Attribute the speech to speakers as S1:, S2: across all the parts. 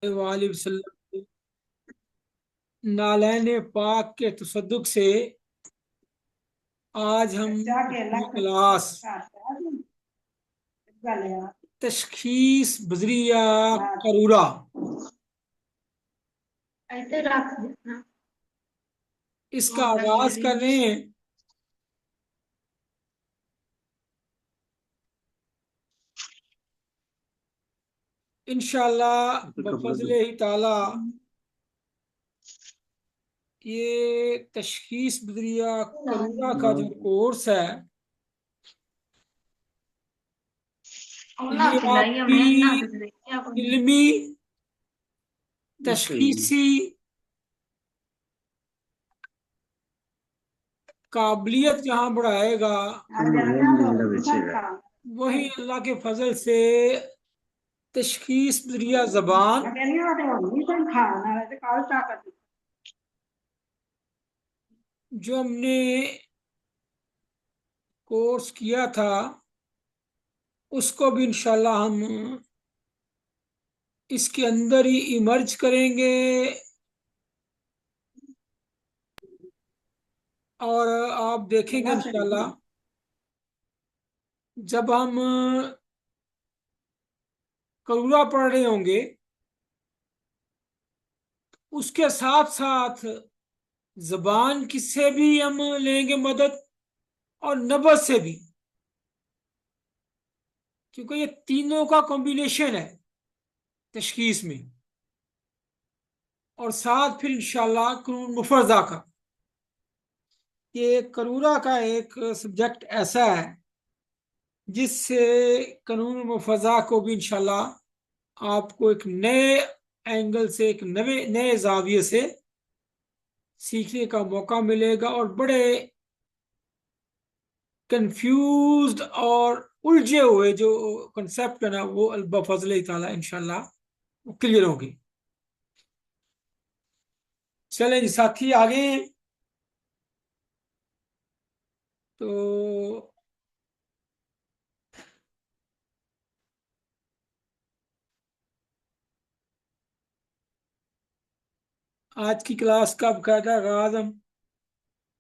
S1: अलैहि वसल्लम नालैन पाक के तसद्दुक से आज हम अपनी क्लास तशखीस बजरिया करूरा
S2: ऐसे रख देना।
S1: इसका आगाज कर रहे हैं। इंशाअल्लाह बफज़्ल ही ताला ये तशखीस बजरिया करूरा का जो कोर्स है
S2: ना
S1: ये
S2: खिलाइए,
S1: आपकी
S2: मैं ना खिलाई क्या करूं?
S1: इल्मी तशखीसी काबिलियत जहाँ बढ़ाएगा वही अल्लाह के फजल से तशखीस बजरिया जबान जो हमने कोर्स किया था उसको भी इंशाल्लाह हम इसके अंदर ही इमर्ज करेंगे और आप देखेंगे इंशाल्लाह जब हम करूरा पढ़ रहे होंगे उसके साथ साथ जबान की से भी हम लेंगे मदद और नब्ज से भी, क्योंकि ये तीनों का कॉम्बिनेशन है तशखीस में। और साथ फिर इंशाल्लाह कानून मुफर्जा का, ये करूरा का एक सब्जेक्ट ऐसा है जिससे कानून मुफर्जा को भी इंशाल्लाह आपको एक नए एंगल से, एक नए नए जाविये से सीखने का मौका मिलेगा और बड़े कंफ्यूज्ड और उलझे हुए जो कंसेप्ट है ना वो बफजल ताला इंशाल्लाह क्लियर होगी। चलें जी साथी आगे। तो आज की क्लास का बकायदा आगाज हम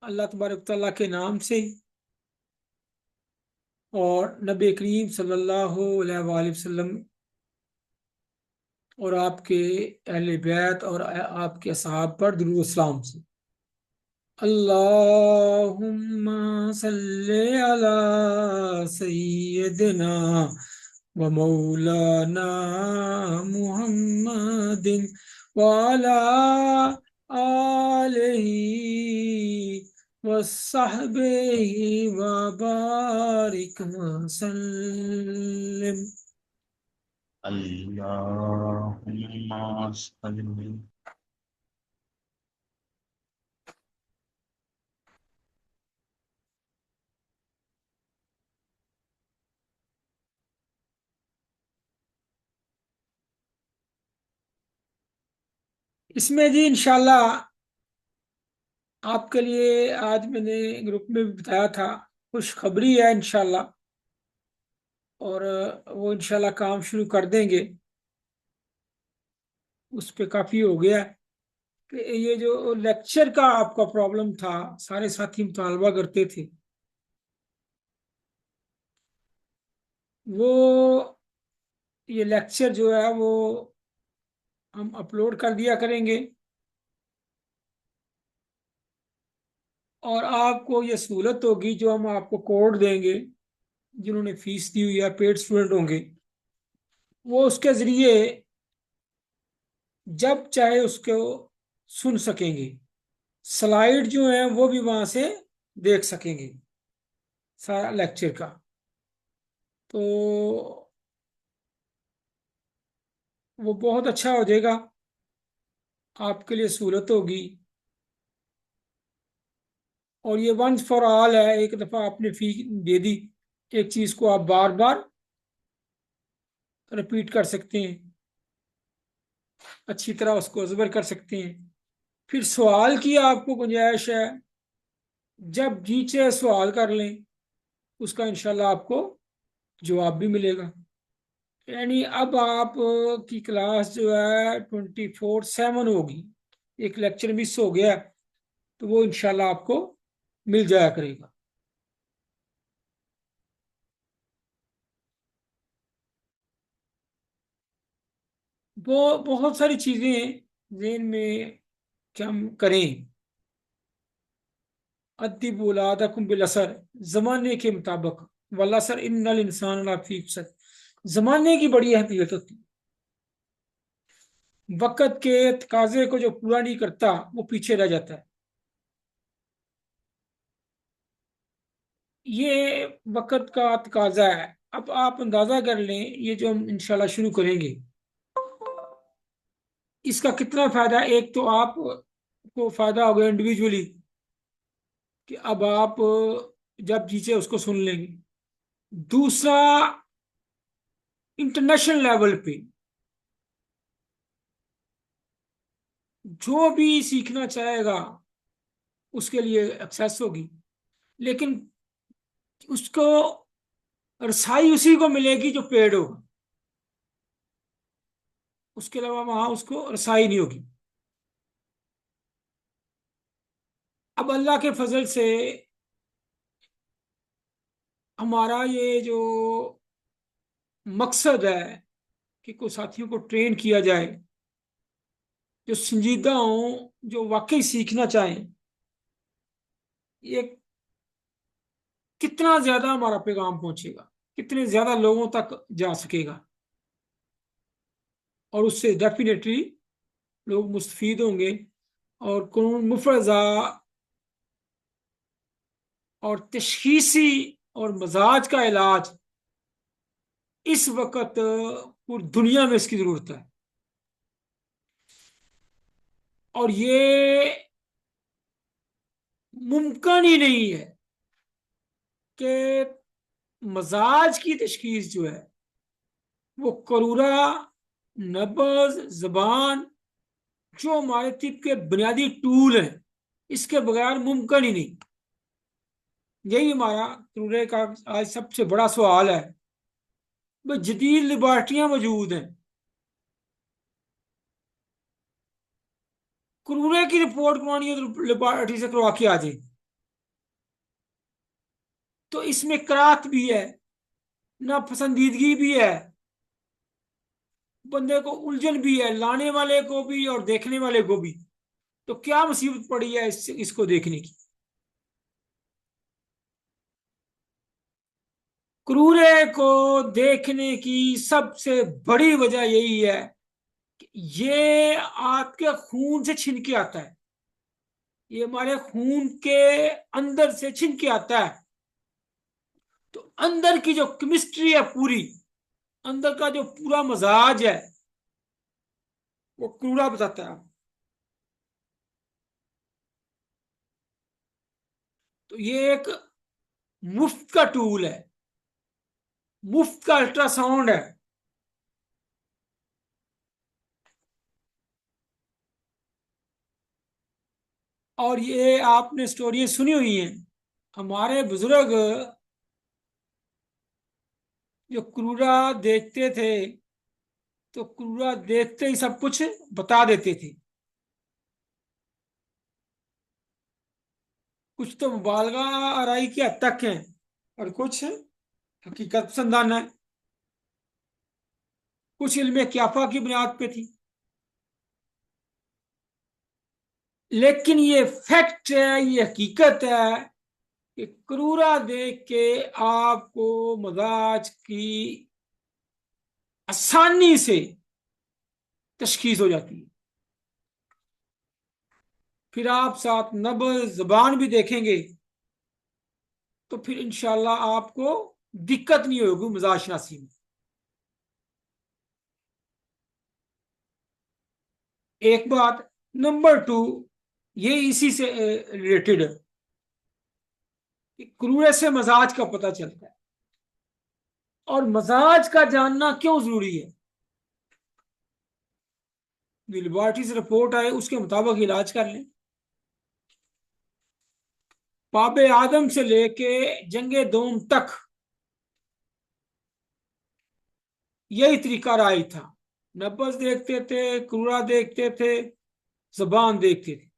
S1: अल्लाह तबारक तआला के नाम से और नबी करीम सल्लल्लाहु अलैहि वसल्लम और आपके अहले बैत और आपके असहाब पर दुरूद व सलाम से। अल्लाहुम्मा सल्ले अला सय्यिदिना व मौलाना मुहम्मदिन व अला आलिही व सहबिही व बारिक वसल्लिम।
S3: अल्लाहुम्मा सल्ली
S1: इसमें जी इंशाल्लाह आपके लिए आज मैंने ग्रुप में भी बताया था, खुशखबरी है इंशाल्लाह। और वो इंशाल्लाह काम शुरू कर देंगे, उस पे काफ़ी हो गया है। कि ये जो लेक्चर का आपका प्रॉब्लम था, सारे साथी मुतालबा करते थे, वो ये लेक्चर जो है वो हम अपलोड कर दिया करेंगे और आपको ये सहूलत होगी जो हम आपको कोड देंगे, जिन्होंने फीस दी हुई है, पेड स्टूडेंट होंगे, वो उसके ज़रिए जब चाहे उसको सुन सकेंगे। स्लाइड जो है वो भी वहां से देख सकेंगे सारा लेक्चर का। तो वो बहुत अच्छा हो जाएगा, आपके लिए सहूलत होगी। और ये वंस फॉर ऑल है, एक दफ़ा आपने फी दे दी, एक चीज़ को आप बार बार रिपीट कर सकते हैं, अच्छी तरह उसको अजबर कर सकते हैं। फिर सवाल की आपको गुंजाइश है, जब जी चाहे सवाल कर लें, उसका इंशाल्लाह आपको जवाब भी मिलेगा। यानी अब आप की क्लास जो है 24/7 होगी। एक लेक्चर मिस हो गया तो वो इंशाल्लाह आपको मिल जाया करेगा। वो बहुत सारी चीजें जेन में कि हम करें। अद्दिब औलादकुम बिल असर, जमाने के मुताबिक। वल असर इन्नल इंसान लफी खसर, जमाने की बड़ी अहमियत होती है। वक्त के तकाजे को जो पूरा नहीं करता वो पीछे रह जाता है। ये वक्त का तकाजा है। अब आप अंदाजा कर लें, ये जो हम इंशाल्लाह शुरू करेंगे इसका कितना फायदा है। एक तो आप को फायदा होगा इंडिविजुअली कि अब आप जब जीचे उसको सुन लेंगे। दूसरा, इंटरनेशनल लेवल पे जो भी सीखना चाहेगा उसके लिए एक्सेस होगी। लेकिन उसको रसाई उसी को मिलेगी जो पेड होगा, उसके अलावा वहां उसको रसाई नहीं होगी। अब अल्लाह के फजल से हमारा ये जो मकसद है कि कुछ साथियों को ट्रेन किया जाए जो संजीदा हों, जो वाकई सीखना चाहें। ये कितना ज्यादा हमारा पैगाम पहुंचेगा, कितने ज्यादा लोगों तक जा सकेगा, और उससे डेफिनेटली लोग मुस्तफीद होंगे। और कानून मुफरजा और तशखीसी और मजाज का इलाज इस वक्त पूरी दुनिया में इसकी जरूरत है। और ये मुमकिन ही नहीं है कि मजाज की तशखीस जो है वो करूरा, नब्ज, जबान, जो हमारे तिब के बुनियादी टूल हैं, इसके बगैर मुमकिन ही नहीं। यही हमारा करूरे का आज सबसे बड़ा सवाल है। भाई जदीद लेबॉर्ट्रियां मौजूद हैं, करूरे की रिपोर्ट करवानी है तो लेबॉर्ट्री से करवा के आ जाए। तो इसमें कराहत भी है, ना पसंदीदगी भी है, बंदे को उलझन भी है, लाने वाले को भी और देखने वाले को भी। तो क्या मुसीबत पड़ी है इसको देखने की। क्रूरे को देखने की सबसे बड़ी वजह यही है कि ये आपके खून से छिन के आता है। ये हमारे खून के अंदर से छिन के आता है। तो अंदर की जो केमिस्ट्री है पूरी, अंदर का जो पूरा मजाज है वो क्रूरा बताता है। तो ये एक मुफ्त का टूल है, मुफ्त का अल्ट्रासाउंड है। और ये आपने स्टोरी सुनी हुई है, हमारे बुजुर्ग जो क्रूरा देखते थे तो क्रूरा देखते ही सब कुछ बता देते थे। कुछ तो मुबालगा आराई की हद तक है और कुछ हकीकत पसंदाना है, कुछ इल्म क्याफा की बुनियाद पे थी। लेकिन ये फैक्ट है, ये हकीकत है कि क्रूरा देख के आपको मजाज की आसानी से तशखीस हो जाती है। फिर आप साथ नब्ज जबान भी देखेंगे तो फिर इंशाल्लाह आपको दिक्कत नहीं होगी मिजाज शनासी में। एक बात। नंबर टू, ये इसी से रिलेटेड है कि क्रूरे से मजाज का पता चलता है। और मजाज का जानना क्यों जरूरी है। जो लेबोरेटरी से रिपोर्ट आए उसके मुताबिक इलाज कर लें। पाबे आदम से लेके जंगे दोम तक यही तरीका राय था। नब्ज देखते थे, क्रूरा देखते थे, जबान देखते थे,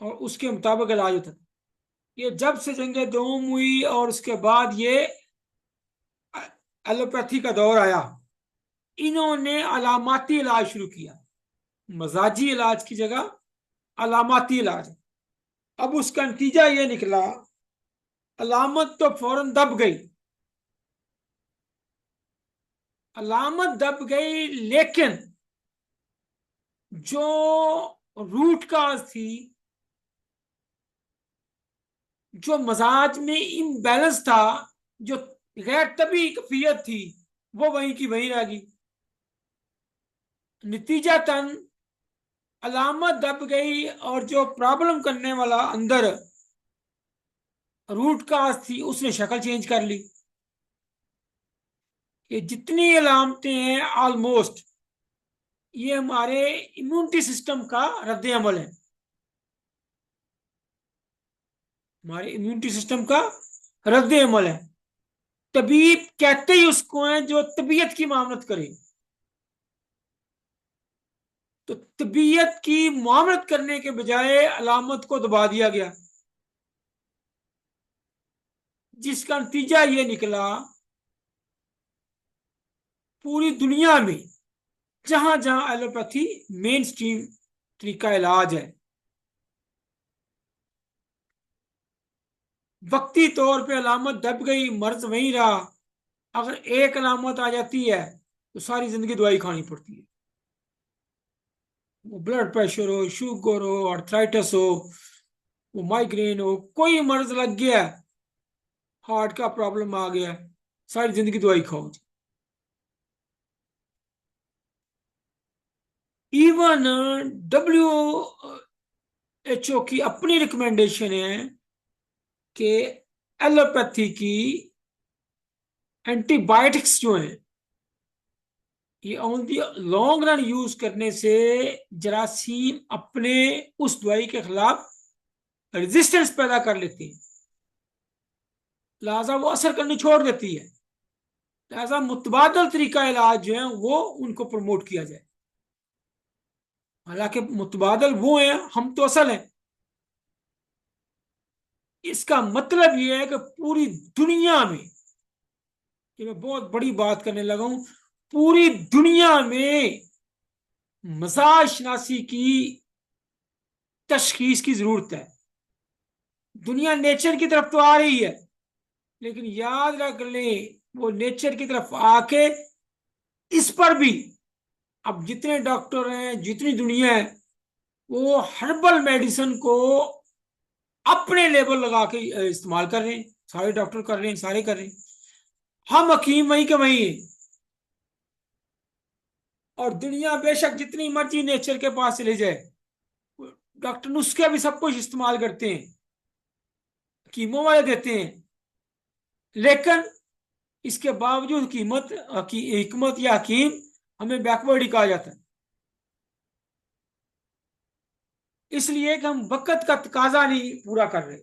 S1: और उसके मुताबिक इलाज होता था। ये जब से जंग दोम हुई और उसके बाद ये एलोपैथी का दौर आया, इन्होंने अलामाती इलाज शुरू किया। मजाजी इलाज की जगह अलामाती इलाज। अब उसका नतीजा ये निकला, अलामत तो फौरन दब गई, अलामत दब गई, लेकिन जो रूट काज थी, जो मजाज में इम्बैलेंस था, जो गैर तभी कैफियत थी, वो वहीं की वहीं रह गई। नतीजतन अलामत दब गई और जो प्रॉब्लम करने वाला अंदर रूट काज थी उसने शक्ल चेंज कर ली। ये जितनी अलामतें हैं ऑलमोस्ट ये हमारे इम्यूनिटी सिस्टम का रद्द अमल है, हमारे इम्यूनिटी सिस्टम का रद्द अमल है। तबीब कहते ही उसको है जो तबीयत की मामलत करे। तो तबीयत की मामलत करने के बजाय अलामत को दबा दिया गया, जिसका नतीजा ये निकला, पूरी दुनिया में जहां जहां एलोपैथी मेन स्ट्रीम तरीका इलाज है, वक्ती तौर पे अलामत दब गई, मर्ज वहीं रहा। अगर एक अलामत आ जाती है तो सारी जिंदगी दवाई खानी पड़ती है। वो ब्लड प्रेशर हो, शुगर हो, आर्थराइटिस हो, वो माइग्रेन हो, कोई मर्ज लग गया, हार्ट का प्रॉब्लम आ गया, सारी जिंदगी दवाई खाओ। इवन WHO की अपनी रिकमेंडेशन है कि एलोपैथी की एंटीबायोटिक्स जो है ये on the long run use करने से जरासीम अपने उस दवाई के खिलाफ रेजिस्टेंस पैदा कर लेती है, लिहाजा वो असर करनी छोड़ देती है। लिहाजा मुतबादल तरीका इलाज जो है वो उनको प्रमोट किया जाए। हालांकि मुतबादल वो हैं, हम तो असल हैं। इसका मतलब ये है कि पूरी दुनिया में, ये मैं बहुत बड़ी बात करने लगा हूं, पूरी दुनिया में मसाज शनासी की तशखीस की जरूरत है। दुनिया नेचर की तरफ तो आ रही है, लेकिन याद रख लें वो नेचर की तरफ आके इस पर भी अब जितने डॉक्टर हैं, जितनी दुनिया है, वो हर्बल मेडिसिन को अपने लेवल लगा के इस्तेमाल कर रहे हैं। सारे डॉक्टर कर रहे हैं, सारे कर रहे हैं। हम हकीम वहीं के वहीं हैं। और दुनिया बेशक जितनी मर्जी नेचर के पास चले जाए, डॉक्टर नुस्खे भी सब कुछ इस्तेमाल करते हैं, कीमो वाले देते हैं, लेकिन इसके बावजूद हिकमत या हकीम हमें बैकवर्ड ही कहा जाता है। इसलिए कि हम वक्त का तकाजा नहीं पूरा कर रहे।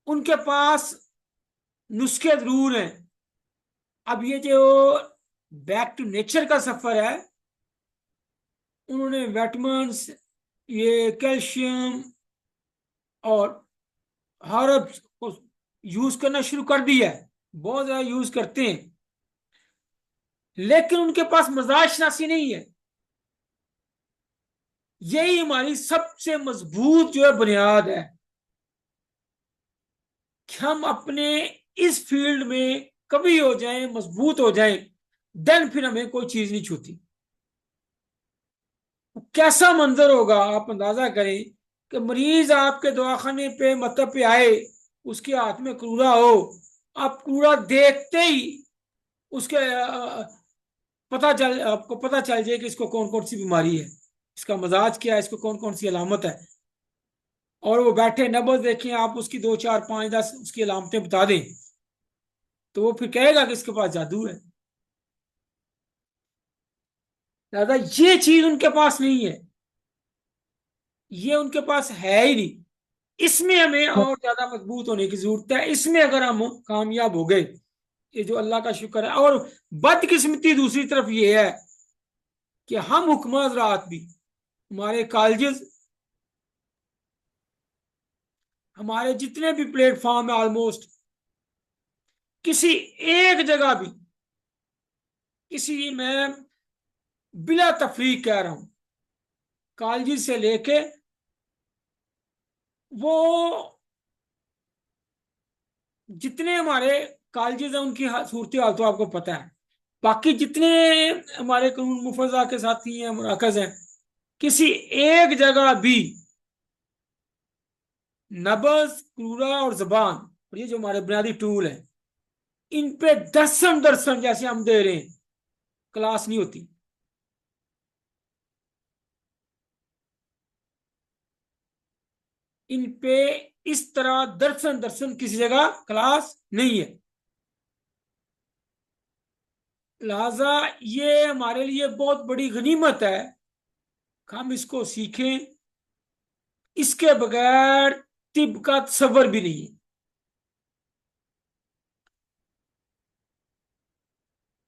S1: उनके पास नुस्खे जरूर हैं। अब ये जो बैक टू नेचर का सफर है, उन्होंने विटामिन्स, ये कैल्शियम और हर्ब्स को यूज करना शुरू कर दिया है, बहुत ज्यादा यूज करते हैं, लेकिन उनके पास मजाज शनासी नहीं है। यही हमारी सबसे मजबूत जो है बुनियाद है कि हम अपने इस फील्ड में कभी हो जाएं, मजबूत हो जाएं, देन फिर हमें कोई चीज नहीं छूती। कैसा मंजर होगा आप अंदाजा करें कि मरीज आपके दवाखाने पे मतलब पे आए, उसके हाथ में क्रूरा हो, आप क्रूरा देखते ही उसके आपको पता चल जाए कि इसको कौन कौन सी बीमारी है, इसका मजाज क्या है, इसको कौन कौन सी अलामत है। और वो बैठे नब्ज देखें, आप उसकी 2 4 5 10 उसकी अलामतें बता दें, तो वो फिर कहेगा कि इसके पास जादू है। दादा ये चीज उनके पास नहीं है, ये उनके पास है ही नहीं। इसमें हमें और ज्यादा मजबूत होने की जरूरत है। इसमें अगर हम कामयाब हो गए, ये जो अल्लाह का शुक्र है। और बदकिस्मती दूसरी तरफ ये है कि हम हुक्म हज़रात भी, हमारे कॉलेजेस, हमारे जितने भी प्लेटफॉर्म है, ऑलमोस्ट किसी एक जगह भी, किसी, मैं बिला तफरीक कह रहा हूं, कॉलेज से लेके वो जितने हमारे कॉलेजेस हैं उनकी सूरत हाल तो आपको पता है, बाकी जितने हमारे कानून मुफज्जा के साथी हैं, मुराकज हैं, किसी एक जगह भी नब्ज, क्रूरा और जबान, और ये जो हमारे बुनियादी टूल हैं, इन पे दर्शन दर्शन जैसे हम दे रहे हैं, क्लास नहीं होती। इन पे इस तरह दर्शन दर्शन किसी जगह क्लास नहीं है। लिहाजा ये हमारे लिए बहुत बड़ी गनीमत है कि हम इसको सीखें। इसके बगैर तिब का तसव्वुर भी नहीं है।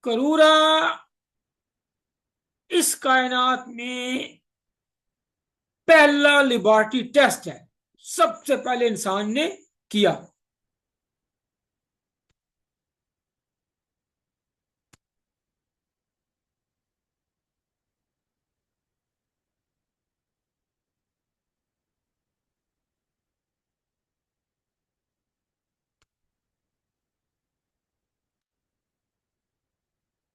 S1: करूरा इस कायनात में पहला लिबर्टी टेस्ट है, सबसे पहले इंसान ने किया।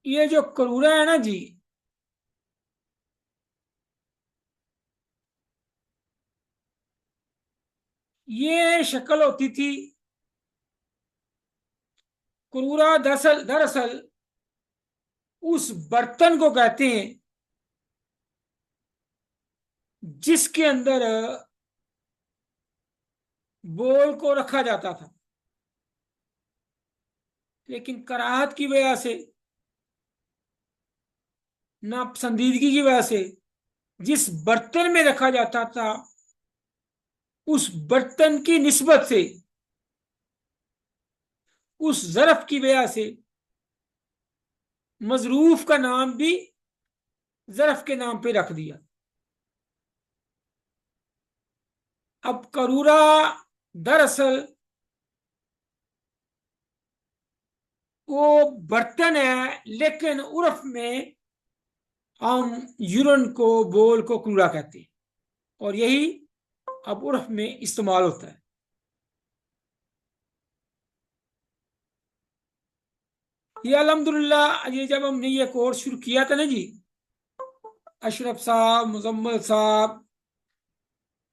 S1: ये जो करूरा है ना जी, ये शक्ल होती थी। करूरा दरअसल दरअसल उस बर्तन को कहते हैं जिसके अंदर बोल को रखा जाता था, लेकिन कराहत की वजह से, नापसंदीदगी की वजह से, जिस बर्तन में रखा जाता था उस बर्तन की निस्बत से, उस ज़र्फ की वजह से मजरूफ का नाम भी ज़र्फ के नाम पे रख दिया। अब करूरा दरअसल वो बर्तन है, लेकिन उर्फ में हम यूरन को, बोल को करूरा कहते हैं, और यही अब उर्फ में इस्तेमाल होता है। ये अल्हम्दुलिल्लाह, ये जब हमने ये कोर्स शुरू किया था ना जी, अशरफ साहब, मुजम्मल साहब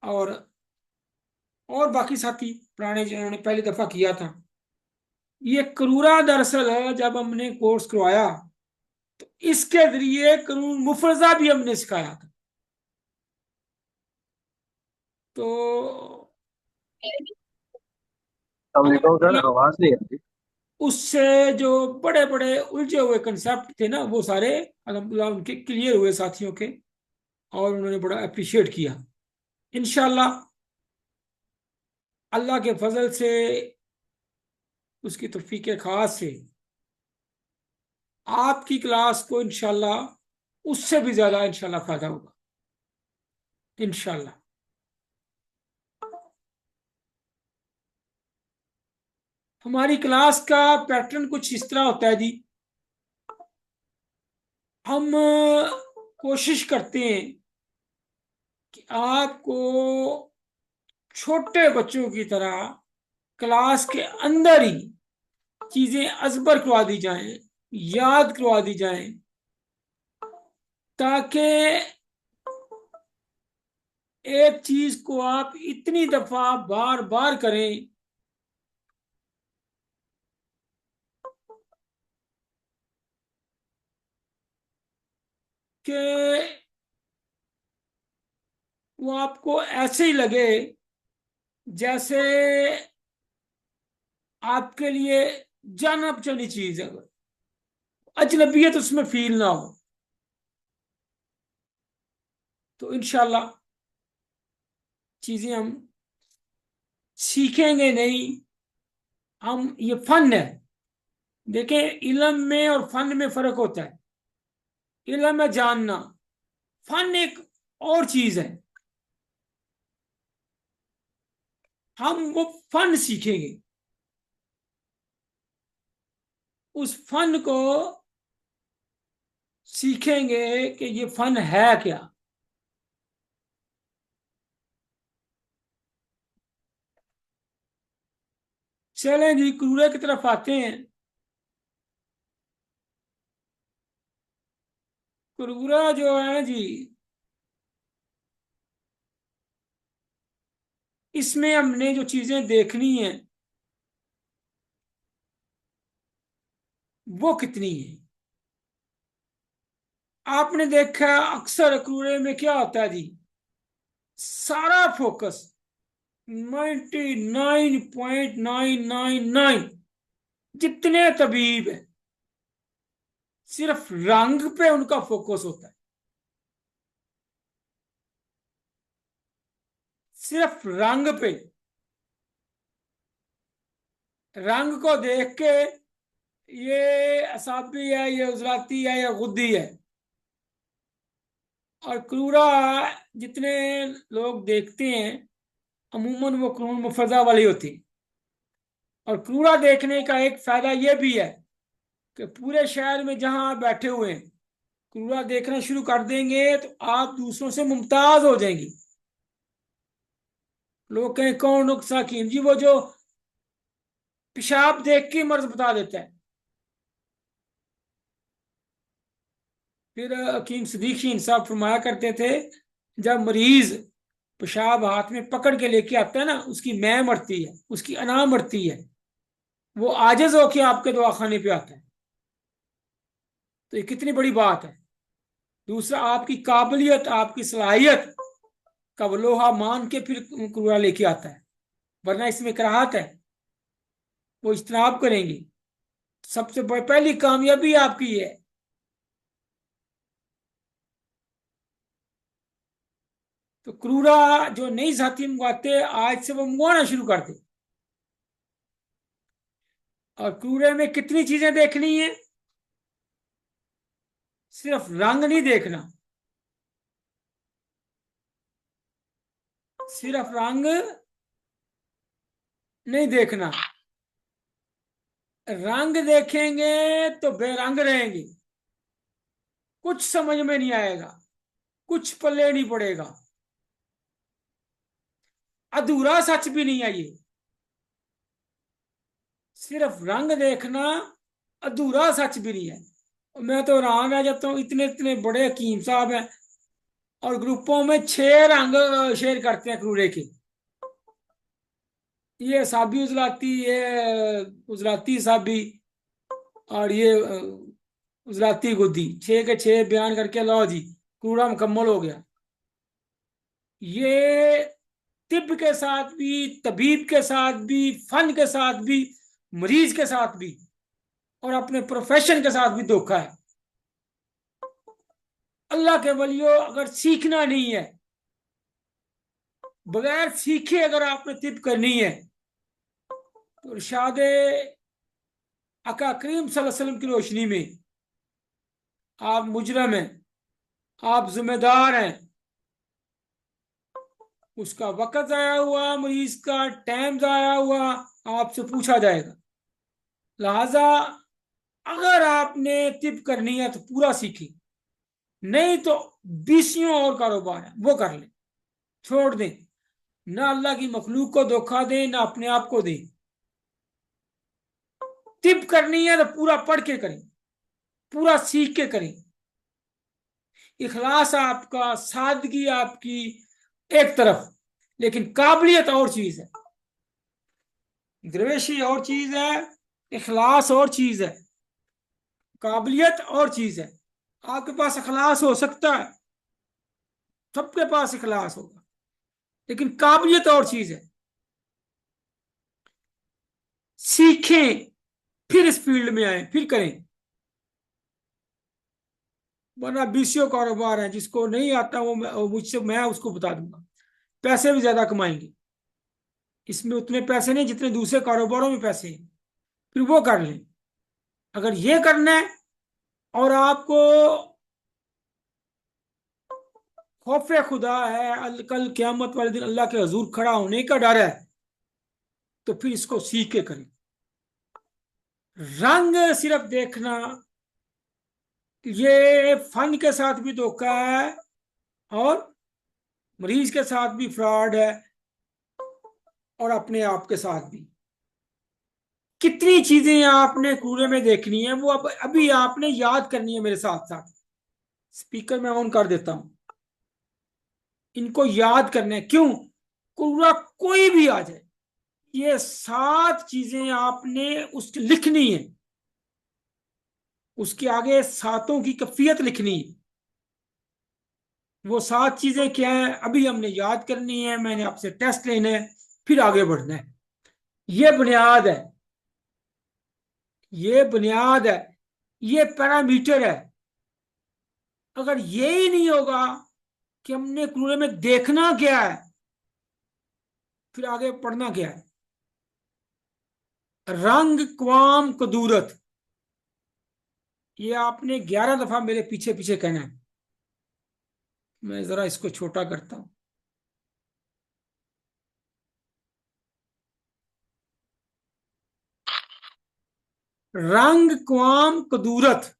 S1: और बाकी साथी पुराने जिन्होंने पहली दफा किया था, ये करूरा दरअसल है, जब हमने कोर्स करवाया तो इसके जरिए कानून मुफरजा भी हमने सिखाया था। तो
S3: सर आवाज नहीं आ रही।
S1: उससे जो बड़े बड़े उलझे हुए कंसेप्ट थे ना, वो सारे अल्हम्दुलिल्लाह उनके क्लियर हुए साथियों के, और उन्होंने बड़ा अप्रिशिएट किया। इंशाल्लाह अल्लाह के फजल से, उसकी तौफीक खास से आपकी क्लास को इंशाल्लाह उससे भी ज्यादा इंशाल्लाह फायदा होगा इंशाल्लाह। हमारी क्लास का पैटर्न कुछ इस तरह होता है जी। हम कोशिश करते हैं कि आपको छोटे बच्चों की तरह क्लास के अंदर ही चीजें अजबर करवा दी जाएं, याद करवा दी जाएं, ताकि एक चीज को आप इतनी दफा बार बार करें कि वो आपको ऐसे ही लगे जैसे आपके लिए जाना पहचानी चीज है, अजनबियत उसमें फील ना हो। तो इंशाल्लाह चीजें हम सीखेंगे नहीं, हम, ये फन है, देखें, इल्म में और फन में फर्क होता है। इल्म है जानना, फन एक और चीज है। हम वो फन सीखेंगे, उस फन को सीखेंगे कि ये फन है क्या। चलें जी, क्रूरे की तरफ आते हैं। क्रूरा जो है जी, इसमें हमने जो चीजें देखनी है वो कितनी है। आपने देखा अक्सर क्रूरे में क्या होता है जी, सारा फोकस 99.999 जितने तबीब है, सिर्फ रंग पे उनका फोकस होता है। सिर्फ रंग पे, रंग को देख के ये असाबी है, ये उजलाती है, ये गुद्दी है। और क्रूरा जितने लोग देखते हैं, अमूमन वो क्रूर मुफजा वाली होती है। और क्रूरा देखने का एक फायदा ये भी है कि पूरे शहर में जहां आप बैठे हुए हैं, क्रूरा देखना शुरू कर देंगे तो आप दूसरों से मुमताज हो जाएंगी। लोग कहें कौन नुक्सा हकीम जी, वो जो पेशाब देख के मर्ज बता देता है। फिर हकीम सदीक साहब फरमाया करते थे, जब मरीज पेशाब हाथ में पकड़ के लेके आता है ना, उसकी मैं मरती है, उसकी अना मरती है, वो आजिज होके आपके दवाखाने पे आता है। तो ये कितनी बड़ी बात है। दूसरा, आपकी काबिलियत, आपकी सलाहियत का वो लोहा मान के फिर कूड़ा लेके आता है, वरना इसमें कराहत है, वो इज्तनाब करेंगे। सबसे पहली कामयाबी आपकी है। तो क्रूरा जो नई साथी मंगवाते, आज से वो मंगवाना शुरू कर दे। और क्रूरे में कितनी चीजें देखनी है, सिर्फ रंग नहीं देखना, सिर्फ रंग नहीं देखना। रंग देखेंगे तो बेरंग रहेंगे, कुछ समझ में नहीं आएगा, कुछ पल्ले नहीं पड़ेगा, अधूरा सच भी नहीं है ये। सिर्फ रंग देखना अधूरा सच भी नहीं है। मैं तो हैरान रह जाता हूँ, इतने इतने बड़े हकीम साहब हैं और ग्रुपों में 6 रंग शेयर करते हैं क्रूरे के। ये साबी उजलाती, ये उजलाती साबी, और ये उजलाती गुद्दी, 6 के 6 बयान करके लो जी, कूड़ा मुकम्मल हो गया। ये तिब के साथ भी, तबीब के साथ भी, फन के साथ भी, मरीज के साथ भी, और अपने प्रोफेशन के साथ भी धोखा है। अल्लाह के वलियो, अगर सीखना नहीं है, बगैर सीखे अगर आपने तिब करनी है, तो इरशाद आका करीम सल्लल्लाहु अलैहि वसल्लम की रोशनी में आप मुजरम हैं, आप जिम्मेदार हैं। उसका वक्त जाया हुआ, मरीज का टाइम जाया हुआ, आपसे पूछा जाएगा। लिहाजा अगर आपने तिब करनी है तो पूरा सीखें, नहीं तो 20 और कारोबार है वो कर लें, छोड़ दें। ना अल्लाह की मखलूक को धोखा दें, ना अपने आप को दें। तिब करनी है तो पूरा पढ़ के करें, पूरा सीख के करें। इखलास आपका, सादगी आपकी एक तरफ, लेकिन काबिलियत और चीज है। दरवेशी और चीज है, इखलास और चीज है, काबिलियत और चीज है। आपके पास इखलास हो सकता है, सबके पास इखलास होगा, लेकिन काबिलियत और चीज है। सीखें, फिर इस फील्ड में आए, फिर करें। वरना 20 कारोबार है, जिसको नहीं आता वो मुझसे, मैं उसको बता दूंगा, पैसे भी ज्यादा कमाएंगे। इसमें उतने पैसे नहीं जितने दूसरे कारोबारों में पैसे हैं, फिर वो कर लें। अगर ये करना है और आपको खौफे खुदा है, कल क़यामत वाले दिन अल्लाह के हजूर खड़ा होने का डर है, तो फिर इसको सीख के करें। रंग सिर्फ देखना, ये फन के साथ भी धोखा है और मरीज के साथ भी फ्रॉड है और अपने आप के साथ भी। कितनी चीजें आपने कूड़े में देखनी है, वो अब अभी आपने याद करनी है मेरे साथ साथ। स्पीकर में ऑन कर देता हूं, इनको याद करना है। क्यों? कूड़ा कोई भी आ जाए, ये 7 चीजें आपने उसकी लिखनी है, उसके आगे सातों की कैफियत लिखनी है। वो 7 चीजें क्या है अभी हमने याद करनी है, मैंने आपसे टेस्ट लेना है, फिर आगे बढ़ना है। ये बुनियाद है, ये बुनियाद है, ये पैरामीटर है। अगर ये ही नहीं होगा कि हमने कूड़े में देखना क्या है, फिर आगे पढ़ना क्या है। रंग क्वाम कदूरत, ये आपने 11 दफा मेरे पीछे पीछे कहना है। मैं जरा इसको छोटा करता हूं। रंग क्वाम कदूरत,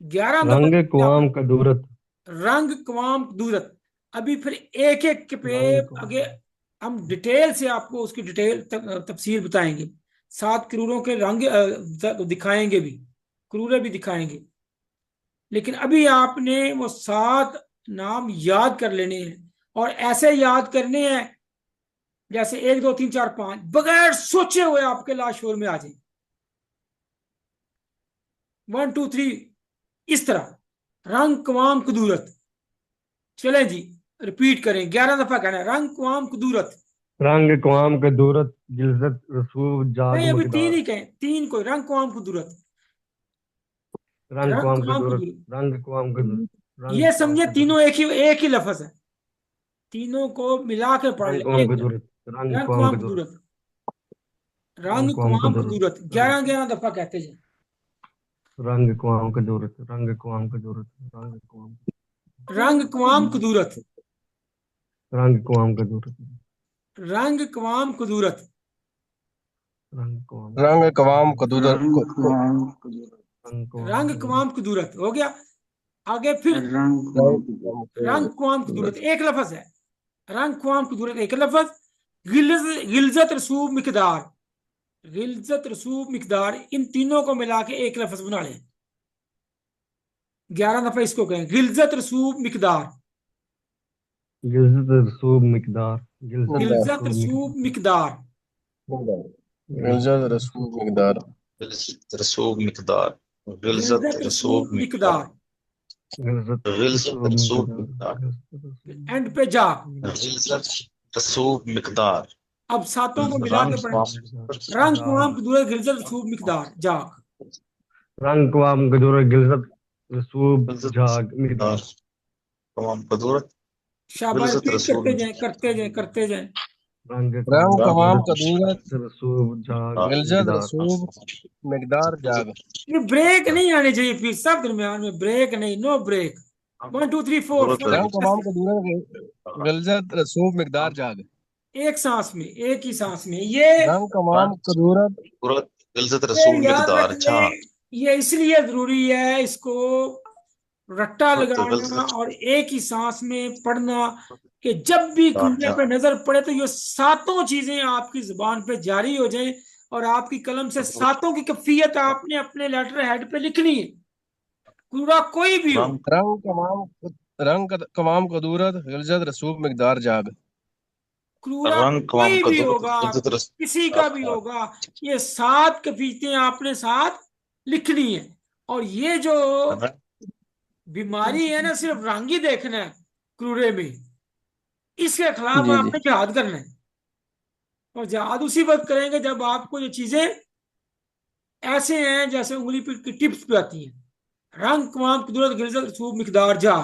S1: 11 दफा।
S3: रंग कुआम कदूरत।
S1: रंग क्वाम कदूरत। अभी फिर एक एक पे
S3: रंग
S1: आगे
S3: कुआम।
S1: हम डिटेल से आपको उसकी डिटेल तफसील बताएंगे। 7 करोड़ों के रंग दिखाएंगे भी, क्रूरे भी दिखाएंगे। लेकिन अभी आपने वो 7 नाम याद कर लेने हैं, और ऐसे याद करने हैं जैसे 1 2 3 4 5 बगैर सोचे हुए आपके लाश शोर में आ जाए। 1 2 3 इस तरह। रंग कवाम कदूरत। चले जी, रिपीट करें, 11 दफा कहना है, रंग कवाम कदूरत।
S3: रंग कुआम कदूरत गिलजत रसूब जाग
S1: नहीं, अभी 3
S3: मकदार।
S1: ही कहें, 3 को, रंग कवाम कदूरत।
S3: रंग
S1: रंग
S3: कुआम
S1: कवाम
S3: कदूरत।
S1: कदूरत,
S3: रंग कुआम कदूरत। रंग
S1: ये
S3: कुआम
S1: समझे
S3: कदूरत।
S1: तीनों एक ही लफ्ज है। तीनों को मिला के पढ़
S3: रंग
S1: ले,
S3: कुआम
S1: एक लफ्ज।
S3: कदूरत। रंग
S1: रंग
S3: कुआम
S1: कवाम
S3: कदूरत।
S1: कदूरत,
S3: रंग
S1: रंग
S3: कुआम
S1: कवाम
S3: कदूरत।
S1: कदूरत,
S3: रंग
S1: 11 दफा कहते जाए।
S3: रंग कुआम कदूरत। रंग कुआम कदूरत। रंग कुआम।
S1: रंग कवाम कदूरत,
S3: रंग कुआम कदूरत।
S1: रंग कवाम कदूरत,
S3: रंग कुआम
S4: रंग
S3: कदूरत।
S4: कवाम
S3: रंग
S4: कदूदर
S3: कुआम
S1: रंग
S3: कदूरत।
S1: कवाम कदूरत हो गया। आगे फिर रंग कवाम कदूरत एक लफ्ज है। रंग कवाम कदूरत एक लफ्ज। गिलजत रसूब मिकदार, गिलजत रसूब मिकदार, इन तीनों को मिला के एक लफ्ज बना लें। 11 दफा इसको कहें, गिलजत रसूब मिकदार,
S3: गिलजत रसूब मिकदार। गिलजत
S4: मिकदार
S1: गिलजत
S3: रसूब
S1: रसूब
S3: मिकदार।
S1: मिकदार,
S4: गिलजत
S3: गिलजत
S4: रसूल
S3: रसूब
S4: मिकदार
S5: रसूब मिकदार। गिलजत
S1: गिलजत
S5: रसूब
S1: रसूब
S5: मिकदार।
S1: मिकदार।
S3: गिलजत
S5: गिलजत
S3: रसूब
S5: रसूब
S3: मिकदार।
S5: मिकदार।
S3: गिलजत रसूब
S1: एंड पे जा।
S5: गिलजत रसूब मिकदार।
S1: अब सातों को मिला
S5: रंग
S1: के पढ़े। रंग
S3: मिकदार।
S1: कवाम कदूरत गिलजत रसूब मिकदार जाग।
S3: रंग कुआम कदूरत गिलजत रसूब
S5: गिलजत
S3: जाग
S5: मिकदार।
S3: मिकदार।
S5: तमाम कदूरत।
S1: शाबाश,
S5: गिलजत
S1: रिपीट
S5: रसूब
S1: करते जाए, करते जाए, करते जाए।
S3: रंग
S4: रंग
S3: कुआम
S5: रंग
S4: कवाम
S3: कदूरत
S4: कदूदर
S3: गिलजत रसूब जाग
S4: गिलजत
S3: मिकदार।
S4: रसूल मिकदार जाग
S1: ये ब्रेक नहीं आनी चाहिए फिर सब दरमियान में, ब्रेक नहीं, नो ब्रेक। 1 2 3 4
S4: रंग कवाम
S1: 5
S4: कदूदर गिलजत रसूल मिकदार जाग
S1: एक सांस में, एक ही सांस में। ये
S4: रंग कवाम कदूरत
S5: गिलजत
S1: ये
S5: रसूब
S1: याद
S5: मिकदार। अच्छा,
S1: रखिए, ये इसलिए जरूरी है इसको रट्टा लगाना
S5: गिलजत
S1: और एक ही सांस में पढ़ना, कि जब भी कुएं पे नजर पड़े तो ये सातों चीजें आपकी जुबान पे जारी हो जाएं और आपकी कलम से सातों की कैफियत आपने अपने लेटर हेड पे लिखनी है, कूड़ा कोई भी हो।
S5: रंग
S4: रंग कवाम कदूरत गिलजत रसूल मिकदार जाग
S1: क्रूरा
S5: रंग कमाम
S1: कोई भी
S5: कदूरत
S1: होगा,
S5: गिलजत
S1: किसी का भी
S5: रसूब।
S1: होगा, ये 7 कविताएं आपने साथ लिखनी है। और ये जो बीमारी है ना, सिर्फ रंग ही देखना है क्रूरे में, इसके खिलाफ
S4: जी जी
S1: आपने जिहाद करना है। और जिहाद उसी वक्त करेंगे जब आपको ये चीजें ऐसे हैं जैसे उंगली पे की टिप्स पे आती हैं। रंग कमाम कुदरत गिरजत रसूब मिकदार जा।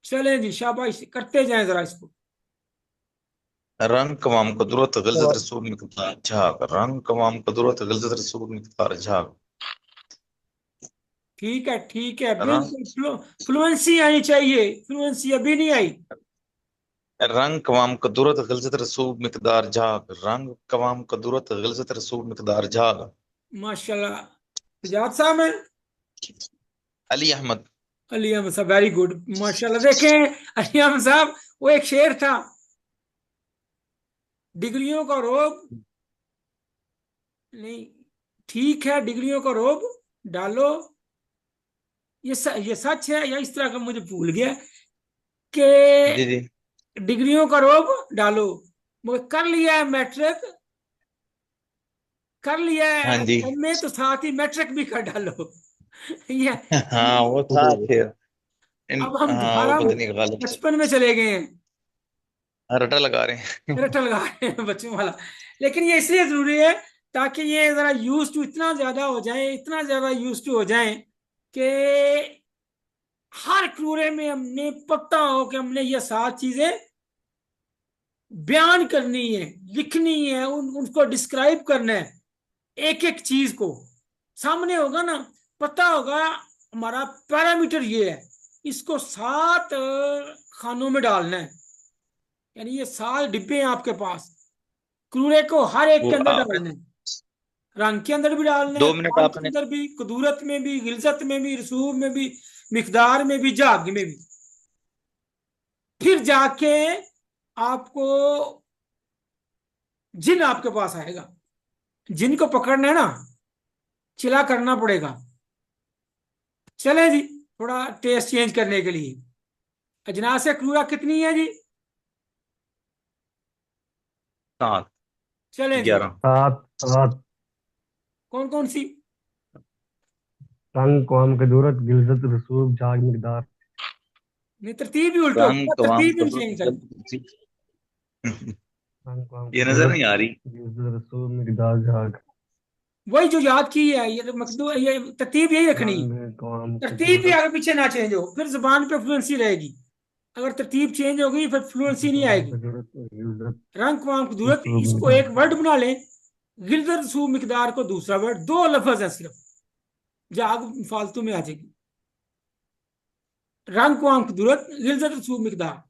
S1: चलें जी, शाबाश, करते जाएं जरा इसको।
S5: रंग कमाम कुदरत गिलज़त रसूब मिकदार झाग रंग कमाम कुदरत गिलज़त रसूब मिकदार झाग
S1: ठीक है,
S5: रंग
S1: बिल्कुल फ्लुएंसी आनी चाहिए, फ्लुएंसी अभी नहीं आई।
S5: रंग कमाम कुदरत गिलज़त रसूब मिकदार झाग रंग कमाम कुदरत गिलज़त रसूब मिकदार झाग
S1: माशाल्लाह। सजाद साहब हैं,
S5: अली अहमद
S1: अली अहमद साहब, वेरी गुड माशाल्लाह। देखें अली अहमद साहब, वो एक शेर था, डिग्रियों का रोब नहीं, ठीक है डिग्रियों का रोब डालो, ये सच है या इस तरह का मुझे भूल गया कि
S5: जी
S1: डिग्रियों का रोब डालो, मगर कर लिया है मैट्रिक, कर लिया
S5: हाँ
S1: है
S5: जी
S1: एमए, तो साथ ही मैट्रिक भी कर डालो। ये
S5: हाँ वो था फिर
S1: अब हम
S5: हाँ वो
S1: दोबारा
S5: पता नहीं गालिब
S1: बचपन में चले गए हैं,
S5: रटा लगा रहे हैं
S1: रटल लगा रहे हैं बच्चों वाला। लेकिन ये इसलिए जरूरी है ताकि ये जरा यूज टू इतना ज्यादा हो जाए, इतना ज्यादा यूज टू हो जाए कि हर क्रूरे में हमने पता हो कि हमने ये 7 चीजें बयान करनी है, लिखनी है, उनको डिस्क्राइब करना है, एक एक चीज को सामने होगा ना, पता होगा हमारा पैरामीटर ये है, इसको 7 खानों में डालना है, यानी ये 7 डिब्बे हैं आपके पास, क्रूरे को हर एक
S5: वो
S1: के अंदर
S5: आपने
S1: डालना है, रंग के अंदर भी डालना है,
S5: 2 मिनट
S1: काम के
S5: आपने
S1: अंदर भी, कुदूरत में भी, गिलजत में भी, रसूब में भी, मिकदार में भी, जाग में भी। फिर जाके आपको जिन आपके पास आएगा, जिन को पकड़ना है ना, चिल्ला करना पड़ेगा। चले जी, थोड़ा टेस्ट चेंज करने के लिए, अजनास क्रूरा कितनी है जी?
S5: 7
S1: चले जी,
S5: 11
S3: सात सात
S1: कौन कौन सी?
S3: रंग कवाम कुदरत गिलज़त रसूब झाग मिकदार।
S1: नहीं, तरतीब भी उल्टो,
S5: रंग कमाम
S1: तरतीब भी चेंज करनी,
S3: रंग कवाम
S5: ये नजर
S3: कुदरत
S5: नहीं आ रही
S3: गिलज़त रसूब मिकदार झाग
S1: वही जो याद की है, ये मकदू, ये तरतीब यही रखनी है,
S3: रंग कवाम
S1: तरतीब भी
S3: कुदरत
S1: आगे पीछे ना चेंज हो, फिर जुबान पे फ्लुएंसी रहेगी। अगर तरतीब चेंज होगी फिर फ्लुएंसी नहीं
S3: कवाम
S1: आएगी।
S3: कुदरत गिलज़त
S1: रंग कवाम कुदरत,
S3: रसूब
S1: इसको एक
S3: मिकदार।
S1: वर्ड बना लें, गिलदर रसूब मिकदार को दूसरा वर्ड, 2 लफ्ज है सिर्फ, जाग फालतू में आ जाएगी। रंग कवाम कुदरत गिलदर रसूब मिकदार।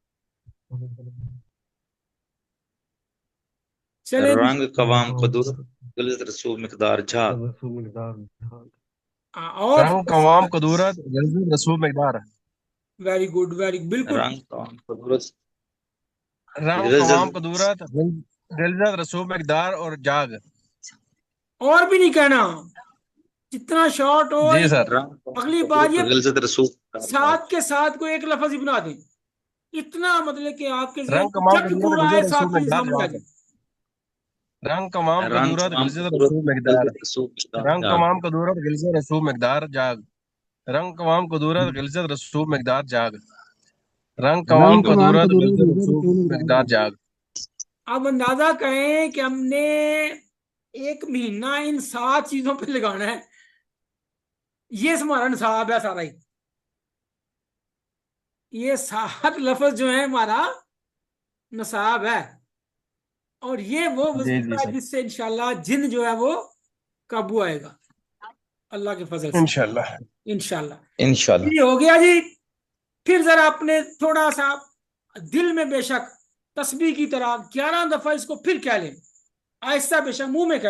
S1: चले जी,
S5: रंग
S3: रंग
S5: कवाम
S3: कवाम
S5: कुदरत
S3: कुदरत
S5: गिलज़त रसूब मिकदार झाग
S3: रसूब मिकदार झाग।
S1: और
S4: रंग कवाम कदूरत गिलज़त रसूब मिकदार
S1: वेरी गुड, वेरी बिल्कुल।
S5: रंग कवाम कुदरत
S4: रंग कवाम
S5: गिलज़त
S4: कदूरत गिलज़त रसूब मिकदार और जाग।
S1: और भी नहीं कहना, जितना शॉर्ट हो।
S4: जी सर।
S5: रंग कवाम
S1: अगली बार ये
S5: कुदरत गिलज़त रसूब मिकदार झाग
S1: 7 के साथ को एक लफ्ज ही बना दें, इतना मतलब कि आपके
S4: रंग
S1: जहन
S4: कवाम
S1: जब भी
S4: कदूरत
S1: पूरा आए
S4: गिलज़त
S1: 7
S4: रसूब
S1: चीज
S4: मिकदार
S1: सामने आ
S4: जाग।
S1: जाए।
S4: रंग कवाम
S5: रंग
S4: कदूरत
S5: कवाम
S4: गिलज़त
S5: कुदरत
S4: रसूब मिकदार।
S5: गिलज़त रसूब मिकदार
S4: रंग
S5: झाग
S4: कवाम कदूरत गिलज़त रसूब मिकदार जाग। रंग कवाम कदूरत गिलज़त रसूब मिकदार जाग। रंग कवाम कदूरत गिलज़त रसूब मिकदार जाग।
S1: आप अंदाजा करें कि हमने 1 महीना इन 7 चीजों पे लगाना है, ये हमारा निसाब है सारा ही, ये 7 लफ्ज जो है हमारा निसाब है, और ये वो
S4: जी जी
S1: वजीफा है
S4: सर।
S1: जिससे इंशाल्लाह जिन जो है वो काबू आएगा अल्लाह के फजल से,
S4: इंशाल्लाह।
S1: इंशाल्लाह।
S5: इंशाल्लाह
S1: ये हो गया जी। फिर जरा अपने थोड़ा सा दिल में बेशक तस्बीह की तरह 11 दफा इसको फिर कह लें, आहिस्ता, बेशक मुंह में कह